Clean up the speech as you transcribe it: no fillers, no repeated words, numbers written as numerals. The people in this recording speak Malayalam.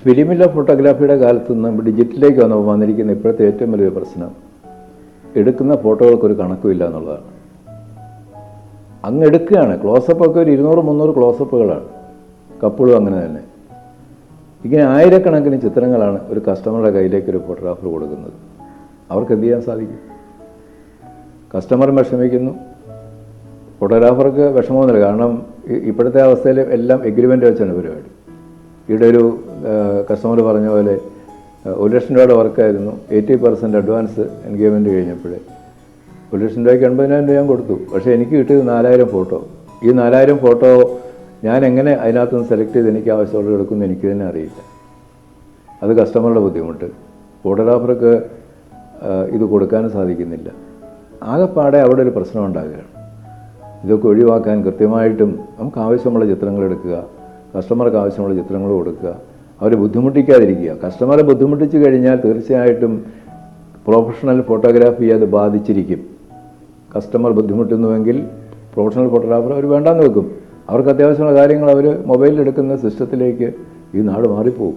ഫിലിമിലെ ഫോട്ടോഗ്രാഫിയുടെ കാലത്ത് നിന്ന് ഡിജിറ്റലിലേക്ക് വന്നിരിക്കുന്ന ഇപ്പോഴത്തെ ഏറ്റവും വലിയൊരു പ്രശ്നം എടുക്കുന്ന ഫോട്ടോകൾക്കൊരു കണക്കുമില്ല എന്നുള്ളതാണ്. അങ്ങ് എടുക്കുകയാണ്. ക്ലോസപ്പൊക്കെ ഒരു 200-300 ക്ലോസപ്പുകളാണ്. കപ്പിളും അങ്ങനെ തന്നെ. ഇങ്ങനെ ആയിരക്കണക്കിന് ചിത്രങ്ങളാണ് ഒരു കസ്റ്റമറുടെ കയ്യിലേക്ക് ഒരു ഫോട്ടോഗ്രാഫർ കൊടുക്കുന്നത്. അവർക്ക് എന്ത് ചെയ്യാൻ സാധിക്കും? കസ്റ്റമർ വിഷമിക്കുന്നു, ഫോട്ടോഗ്രാഫർക്ക് വിഷമമൊന്നുമില്ല. കാരണം ഇപ്പോഴത്തെ അവസ്ഥയിൽ എല്ലാം എഗ്രിമെൻ്റ് വെച്ചാണ് പരിപാടി. ഇവിടെ ഒരു കസ്റ്റമർ പറഞ്ഞ പോലെ 1 ലക്ഷം രൂപയുടെ വർക്കായിരുന്നു. 80% അഡ്വാൻസ് എൻഗേജ്മെൻറ്റ് കഴിഞ്ഞപ്പോൾ 1 ലക്ഷം രൂപയ്ക്ക് 80,000 രൂപ ഞാൻ കൊടുത്തു. പക്ഷേ എനിക്ക് കിട്ടിയത് 4000 ഫോട്ടോ. ഈ 4000 ഫോട്ടോ ഞാൻ എങ്ങനെ അതിനകത്തുനിന്ന് സെലക്ട് ചെയ്ത് എനിക്ക് ആവശ്യമുള്ളത് എടുക്കുമെന്ന് എനിക്ക് തന്നെ അറിയില്ല. അത് കസ്റ്റമറുടെ ബുദ്ധിമുട്ട്. ഫോട്ടോഗ്രാഫർക്ക് ഇത് കൊടുക്കാനും സാധിക്കുന്നില്ല. ആകെപ്പാടെ അവിടെ ഒരു പ്രശ്നം ഉണ്ടാകുകയാണ്. ഇതൊക്കെ ഒഴിവാക്കാൻ കൃത്യമായിട്ടും നമുക്ക് ആവശ്യമുള്ള ചിത്രങ്ങൾ എടുക്കുക, കസ്റ്റമർക്ക് ആവശ്യമുള്ള ചിത്രങ്ങൾ കൊടുക്കുക, അവരെ ബുദ്ധിമുട്ടിക്കാതിരിക്കുക. കസ്റ്റമറെ ബുദ്ധിമുട്ടിച്ച് കഴിഞ്ഞാൽ തീർച്ചയായിട്ടും പ്രൊഫഷണൽ ഫോട്ടോഗ്രാഫി അത് ബാധിച്ചിരിക്കും. കസ്റ്റമർ ബുദ്ധിമുട്ടുന്നുവെങ്കിൽ പ്രൊഫഷണൽ ഫോട്ടോഗ്രാഫർ അവർ വേണ്ടാന്ന് വെക്കും. അവർക്ക് അത്യാവശ്യമുള്ള കാര്യങ്ങൾ അവർ മൊബൈലിൽ എടുക്കുന്ന സിസ്റ്റത്തിലേക്ക് ഈ നാട് മാറിപ്പോകും.